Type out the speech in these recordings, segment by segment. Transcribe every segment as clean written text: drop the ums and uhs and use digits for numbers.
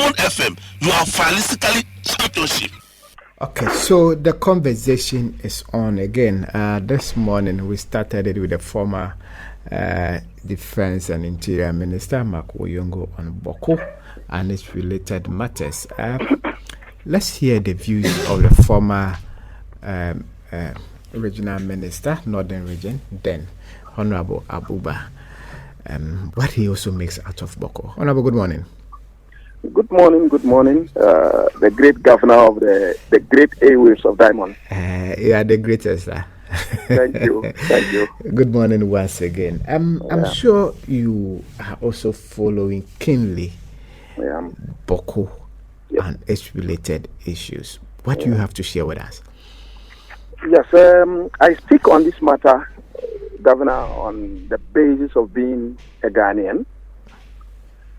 Diamond FM, you are stylistically championship. Okay, so the conversation is on again. This morning we started it with the former Defense and Interior Minister Mark Oyongo on Bawku and its related matters. Let's hear the views of the former Regional Minister, Northern Region, then Honorable Abubakari. What he also makes out of Bawku. Honorable, good morning. Good morning. The great governor of the great airwaves of Diamond. You are the greatest. Thank you. Good morning once again. I'm sure you are also following keenly Bawku and its related issues. What do you have to share with us? Yes, I speak on this matter, Governor, on the basis of being a Ghanaian.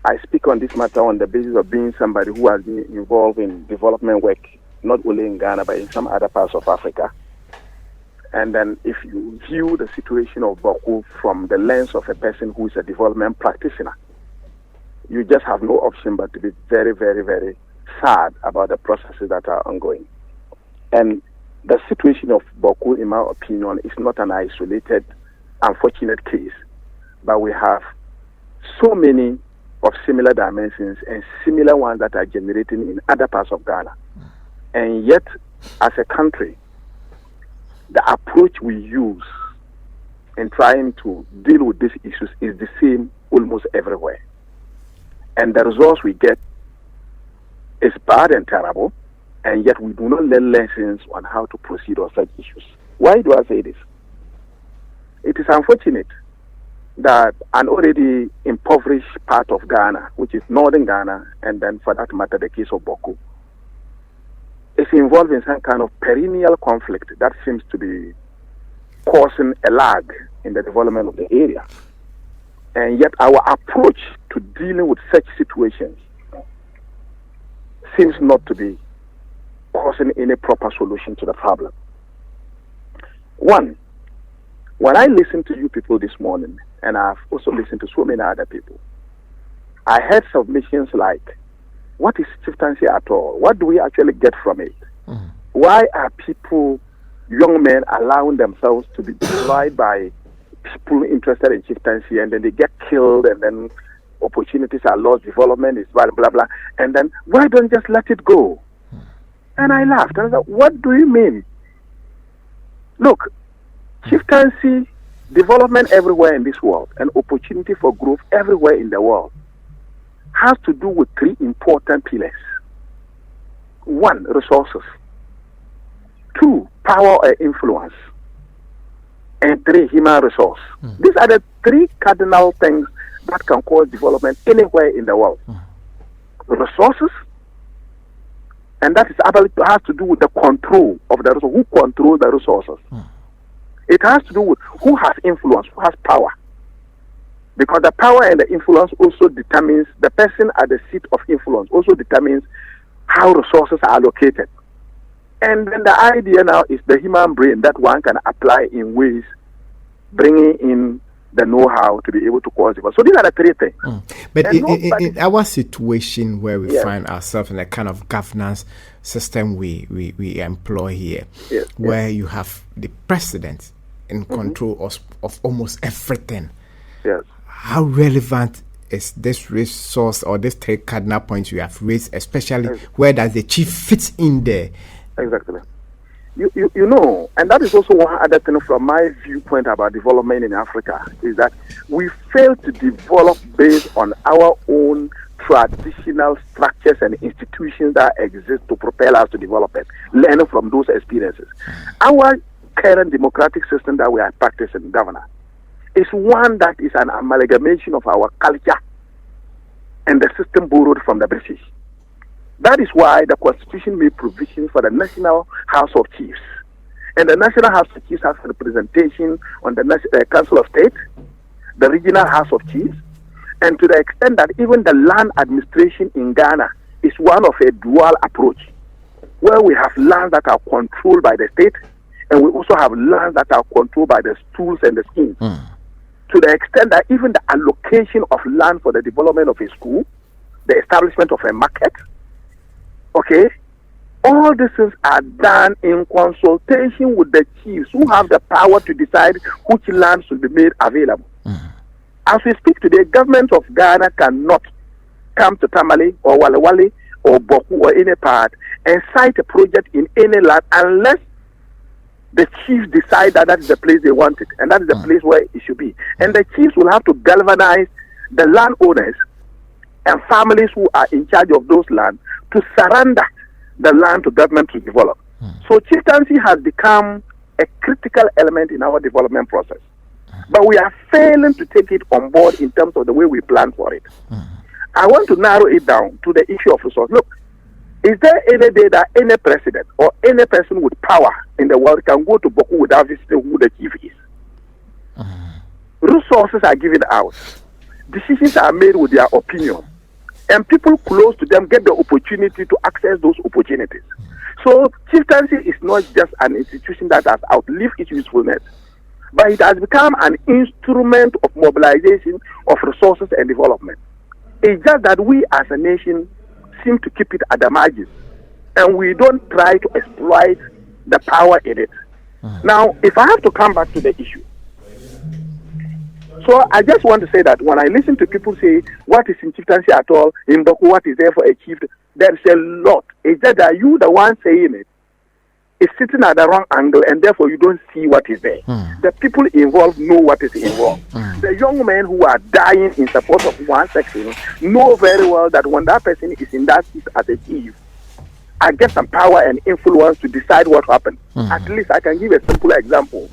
I speak on this matter on the basis of being somebody who has been involved in development work, not only in Ghana, but in some other parts of Africa. And then if you view the situation of Bawku from the lens of a person who is a development practitioner, you just have no option but to be very, very, very sad about the processes that are ongoing. And the situation of Bawku, in my opinion, is not an isolated, unfortunate case, but we have so many of similar dimensions and similar ones that are generating in other parts of Ghana. And yet, as a country, the approach we use in trying to deal with these issues is the same almost everywhere. And the results we get is bad and terrible, and yet we do not learn lessons on how to proceed on such issues. Why do I say this? It is unfortunate that an already impoverished part of Ghana, which is northern Ghana, and then for that matter the case of Bawku, is involved in some kind of perennial conflict that seems to be causing a lag in the development of the area. And yet our approach to dealing with such situations seems not to be causing any proper solution to the problem. One, when I listened to you people this morning, and I've also listened to so many other people, I heard submissions like, what is chieftaincy at all? What do we actually get from it? Mm-hmm. Why are people, young men, allowing themselves to be deployed by people interested in chieftaincy, and then they get killed, and then opportunities are lost, development is blah, blah, blah, and then why don't you just let it go? Mm-hmm. And I laughed. I was like, what do you mean? Look, chieftaincy, development everywhere in this world, and opportunity for growth everywhere in the world has to do with three important pillars. One, resources. Two, power or influence. And three, human resource. These are the three cardinal things that can cause development anywhere in the world. Resources, and that is has to do with the control of the resources. Who controls the resources? It has to do with who has influence, who has power. Because the power and the influence also determines, the person at the seat of influence also determines how resources are allocated. And then the idea now is the human brain that one can apply in ways, bringing in the know-how to be able to cause it. So these are the three things. But in our situation where we find ourselves in a kind of governance system we employ here, where you have the president in control of almost everything. Yes. How relevant is this resource or this three cardinal points you have raised, especially where does the chief fit in there? Exactly. You know, and that is also one other thing from my viewpoint about development in Africa, is that we fail to develop based on our own traditional structures and institutions that exist to propel us to development, learning from those experiences. Our current democratic system that we are practicing, Governor, is one that is an amalgamation of our culture and the system borrowed from the British. That is why the Constitution made provision for the National House of Chiefs. And the National House of Chiefs has representation on the Council of State, the Regional House of Chiefs, and to the extent that even the land administration in Ghana is one of a dual approach, where we have lands that are controlled by the state, and we also have lands that are controlled by the schools and the schemes. To the extent that even the allocation of land for the development of a school the establishment of a market. Okay? All these things are done in consultation with the chiefs who have the power to decide which land should be made available. As we speak today, government of Ghana cannot come to Tamale or Walewale or Bawku or any part and cite a project in any land unless the chiefs decide that is the place they want it, and that is the place where it should be. And the chiefs will have to galvanize the landowners and families who are in charge of those lands to surrender the land to government to develop. So chieftaincy has become a critical element in our development process. But we are failing to take it on board in terms of the way we plan for it. I want to narrow it down to the issue of resource. Look, is there any day that any president or any person with power in the world can go to Bawku without visiting who the chief is? Resources are given out. Decisions are made with their opinion. And people close to them get the opportunity to access those opportunities. So chieftaincy is not just an institution that has outlived its usefulness, but it has become an instrument of mobilization of resources and development. It's just that we as a nation seem to keep it at the margins, and we don't try to exploit the power in it. Now, if I have to come back to the issue, so I just want to say that when I listen to people say, what is in chieftaincy at all, in Bawku, what is there for a chief, there's a lot. It's just that you, the one saying it, is sitting at the wrong angle, and therefore you don't see what is there. The people involved know what is involved. The young men who are dying in support of one section know very well that when that person is in that seat as a chief, I get some power and influence to decide what happens. At least I can give a simple example.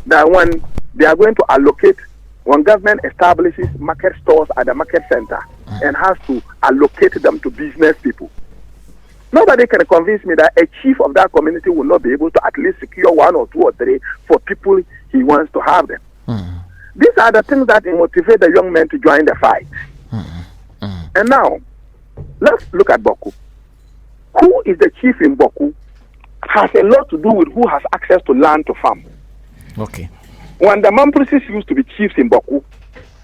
That when they are going to allocate, when government establishes market stores at the market center and has to allocate them to business people, nobody can convince me that a chief of that community will not be able to at least secure 1 or 2 or 3 for people he wants to have them. These are the things that motivate the young men to join the fight. And now, let's look at Bawku. Who is the chief in Bawku has a lot to do with who has access to land to farm. Okay. When the Mamprises used to be chiefs in Bawku,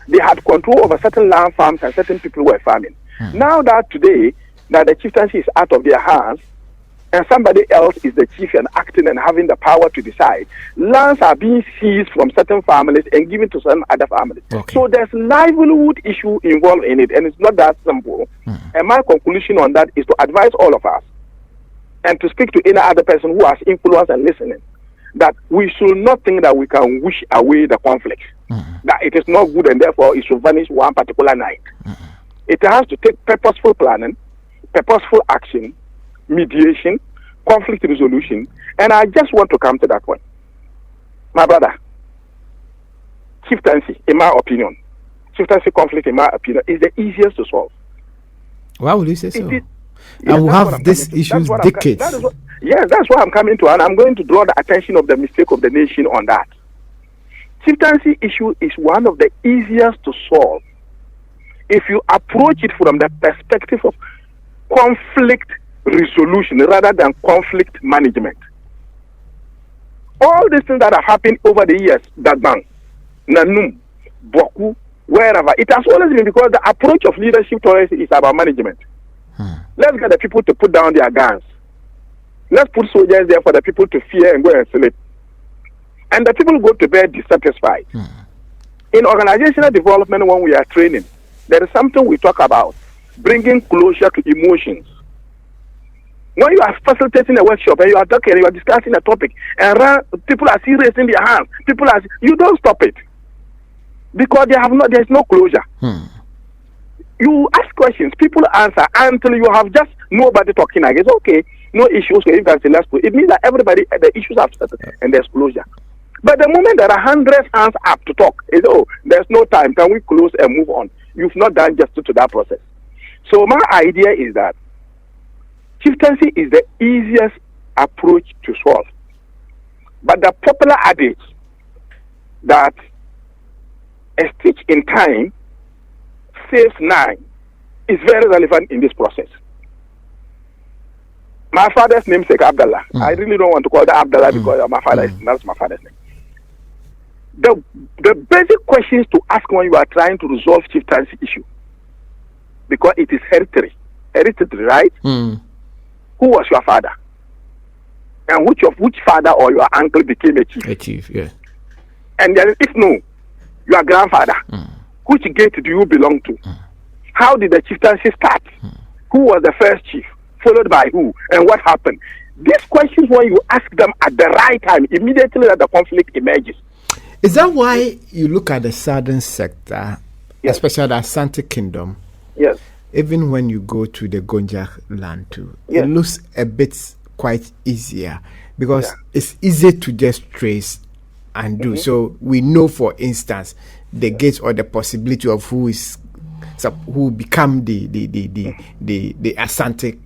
they had control over certain land farms and certain people were farming. Now that today, that the chieftaincy is out of their hands, and somebody else is the chief and acting and having the power to decide, lands are being seized from certain families and given to some other families. Okay. So there's livelihood issue involved in it, and it's not that simple. And my conclusion on that is to advise all of us and to speak to any other person who has influence and listening, that we should not think that we can wish away the conflict, that it is not good and therefore it should vanish one particular night. It has to take purposeful planning, purposeful action, mediation, conflict resolution, and I just want to come to that one. My brother, chieftaincy, in my opinion, chieftaincy conflict, in my opinion, is the easiest to solve. Why would you say so? Yes, and we have these issues decades. That's what I'm coming to, and I'm going to draw the attention of the mistake of the nation on that. Chieftaincy issue is one of the easiest to solve if you approach it from the perspective of conflict resolution rather than conflict management. All these things that have happened over the years, Dagbang, Nanum, Bawku, wherever, it has always been because the approach of leadership to us is about management. Let's get the people to put down their guns. Let's put soldiers there for the people to fear and go and sleep. And the people go to bed dissatisfied. In organizational development, when we are training, there is something we talk about, bringing closure to emotions. When you are facilitating a workshop and you are talking, you are discussing a topic, and people are still raising their hands, you don't stop it because there is no closure. You ask questions, people answer until you have just nobody talking again. It's okay, no issues. So you can say let's put it means that everybody the issues are settled and there's closure. But the moment there are 100 hands up to talk, is there's no time. Can we close and move on? You've not done justice to that process. So my idea is that chieftaincy is the easiest approach to solve. But the popular adage that a stitch in time saves 9 is very relevant in this process. My father's name is Abdallah. I really don't want to call that Abdallah because that's my father's name. The basic questions to ask when you are trying to resolve chieftaincy issue. because it is hereditary. Hereditary, right? Who was your father? And which father or your uncle became a chief? A chief, yeah. And then if no, your grandfather. Which gate do you belong to? How did the chieftaincy start? Who was the first chief? Followed by who? And what happened? These questions, when you ask them at the right time, immediately that the conflict emerges. Is that why you look at the southern sector, Yes. especially the Asante Kingdom? Yes. Even when you go to the Gonja land too, Yes. it looks a bit quite easier because Yeah. it's easy to just trace and do. So we know, for instance, the gates or the possibility of who become the Asante,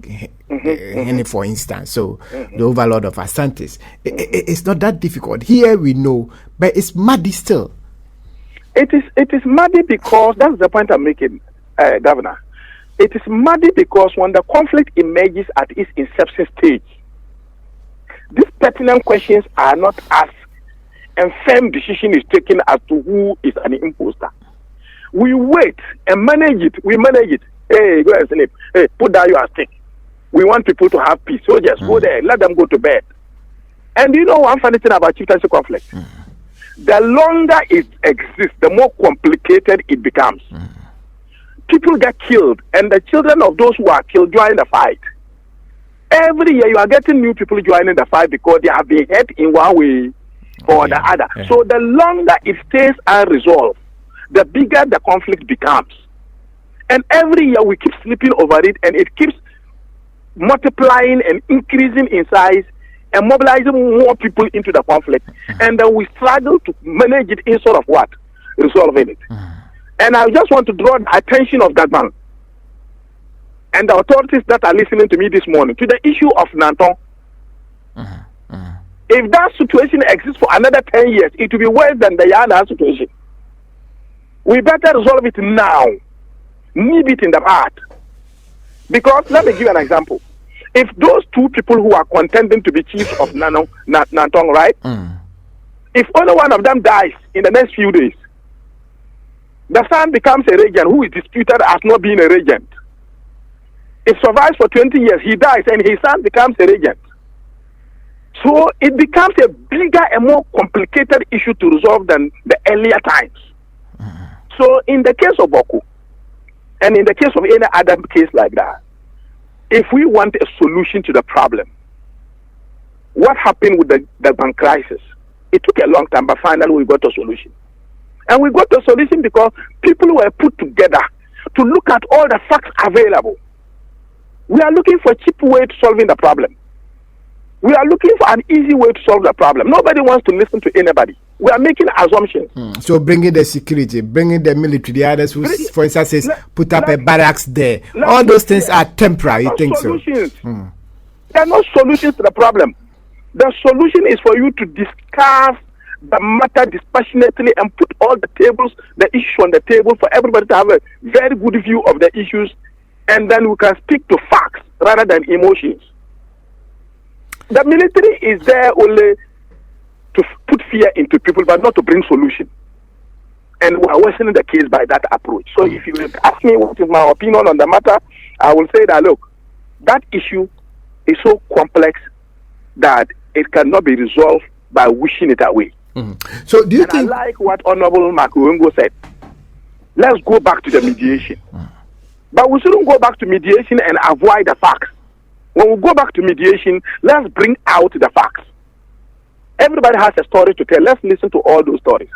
for instance. So the overlord of Asantes. It's not that difficult. Here we know, but it's muddy still. It is muddy because that's the point I'm making, Governor. It is muddy because when the conflict emerges at its inception stage, these pertinent questions are not asked and firm decision is taken as to who is an imposter. We wait and manage it. We manage it. Hey, go and sleep. Hey, put down your stick. We want people to have peace. So just go there. Let them go to bed. And you know one funny thing about chieftaincy conflict? The longer it exists, the more complicated it becomes. People get killed, and the children of those who are killed join the fight. Every year you are getting new people joining the fight because they have been hurt in one way or the other. Yeah. So the longer it stays unresolved, the bigger the conflict becomes. And every year we keep sleeping over it, and it keeps multiplying and increasing in size and mobilizing more people into the conflict. And then we struggle to manage it instead of what? Resolving it. And I just want to draw the attention of that man and the authorities that are listening to me this morning to the issue of Nanton. If that situation exists for another 10 years, it will be worse than the Yana situation. We better resolve it now. Nib it in the heart. Because, let me give you an example. If those two people who are contending to be chiefs of Nantong, right? If only one of them dies in the next few days, the son becomes a regent who is disputed as not being a regent. It survives for 20 years, he dies, and his son becomes a regent. So it becomes a bigger and more complicated issue to resolve than the earlier times. So in the case of Bawku, and in the case of any other case like that, if we want a solution to the problem, what happened with the bank crisis? It took a long time, but finally we got a solution. And we got a solution because people were put together to look at all the facts available. We are looking for a cheap way to solving the problem. We are looking for an easy way to solve the problem. Nobody wants to listen to anybody. We are making assumptions. So bringing the security, bringing the military, the others who, for instance, says put up a barracks there. All those things are temporary, you think solutions. so? There are no solutions to the problem. The solution is for you to discuss the matter dispassionately and put all the issues on the table for everybody to have a very good view of the issues, and then we can speak to facts rather than emotions. The military is there only to put fear into people, but not to bring solution. And we are worsening the case by that approach. So if you ask me what is my opinion on the matter, I will say that, look, that issue is so complex that it cannot be resolved by wishing it away. So do you and think... I like what Honorable Makuwengo said. Let's go back to the mediation. But we shouldn't go back to mediation and avoid the facts. When we go back to mediation, let's bring out the facts. Everybody has a story to tell. Let's listen to all those stories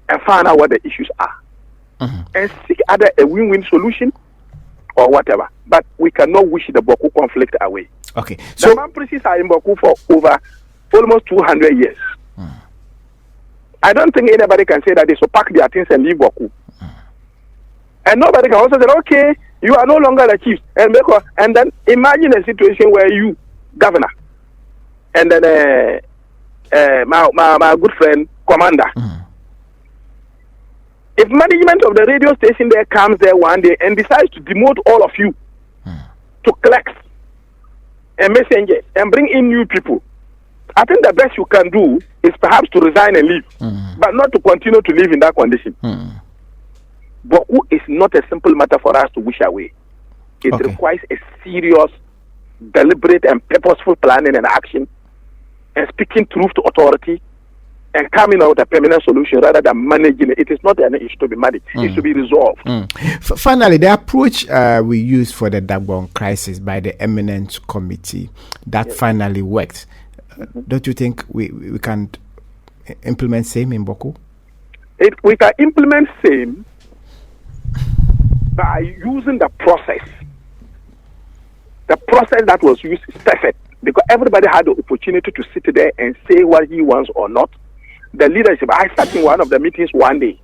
and find out what the issues are. And seek either a win-win solution or whatever. But we cannot wish the Bawku conflict away. Okay. So the Mamprisis are in Bawku for over almost 200 years. I don't think anybody can say that they should pack their things and leave Bawku. And nobody can also say, okay, you are no longer the chief. And then imagine a situation where you, governor, and then my good friend, commander. If management of the radio station there comes there one day and decides to demote all of you to clerks and messengers and bring in new people, I think the best you can do is perhaps to resign and leave, but not to continue to live in that condition. Bawku is not a simple matter for us to wish away. It requires a serious, deliberate, and purposeful planning and action, and speaking truth to authority, and coming out with a permanent solution rather than managing it. It is not an issue to be managed. It should be resolved. Finally, the approach we used for the Dagbon crisis by the eminent committee that finally worked. Don't you think we can implement same in Bawku? We can implement same by using the process. The process that was used is perfect because everybody had the opportunity to sit there and say what he wants or not. The leadership, I sat in one of the meetings one day,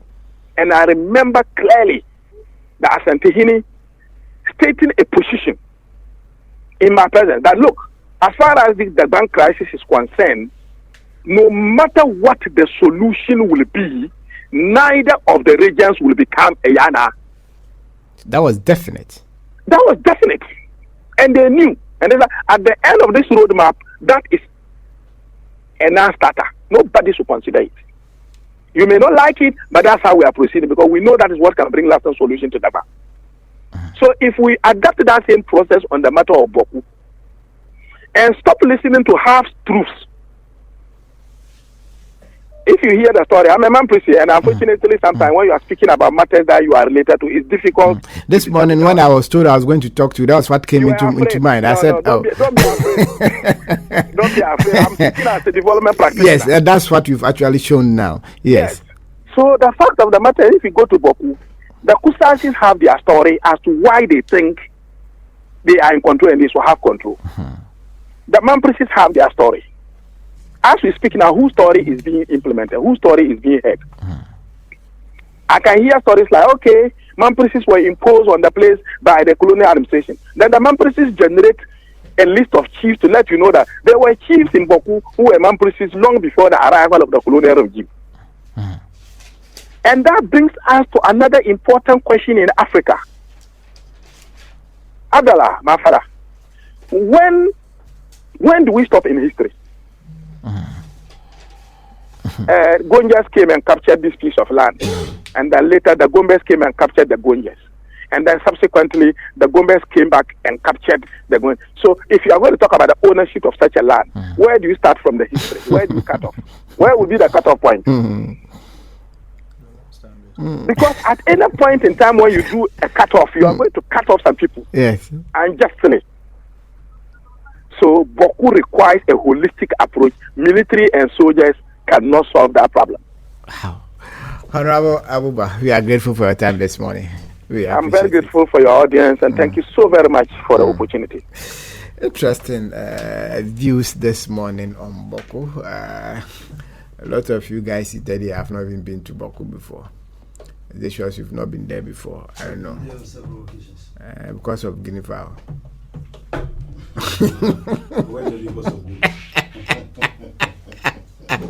and I remember clearly that Asantehini stating a position in my presence that, look, as far as the bank crisis is concerned, no matter what the solution will be, neither of the regions will become a Yana. That was definite. That was definite. And they knew. And they said, at the end of this roadmap, that is a non-starter. Nobody should consider it. You may not like it, but that's how we are proceeding because we know that is what can bring lasting solution to the bank. So if we adapt that same process on the matter of Bawku and stop listening to half-truths. If you hear the story, I'm a man priest, and unfortunately sometimes when you are speaking about matters that you are related to, it's difficult. This morning when I was told I was going to talk to you, that was what came into mind. I said, don't be afraid. Don't be afraid. I'm speaking as a development practitioner. Yes, that's what you've actually shown now. Yes. So the fact of the matter, if you go to Bawku, the Kusasis have their story as to why they think they are in control and they should have control. The Mamprises have their story. As we speak now, whose story is being implemented? Whose story is being heard? I can hear stories like, okay, Mamprises were imposed on the place by the colonial administration. Then the Mamprises generate a list of chiefs to let you know that there were chiefs in Bawku who were Mamprises long before the arrival of the colonial regime. And that brings us to another important question in Africa. Abdallah, my father, when do we stop in history? Gonjas came and captured this piece of land, and then later the Gombes came and captured the Gonjas, and then subsequently the Gombes came back and captured the Gonjas. So if you are going to talk about the ownership of such a land, where do you start from the history? Where do you cut off? Where would be the cut-off point? Because at any point in time when you do a cut-off, you are going to cut off some people. Yes. Unjustly. So Bawku requires a holistic approach. Military and soldiers cannot solve that problem. Wow. Honorable Abuba, we are grateful for your time this morning. I'm very grateful for your audience and thank you so very much for the opportunity. Interesting views this morning on Bawku. A lot of you guys today have not even been to Bawku before. They shows you've not been there before. I don't know. Yeah, on several occasions. Because of Guinea fowl. Why the because of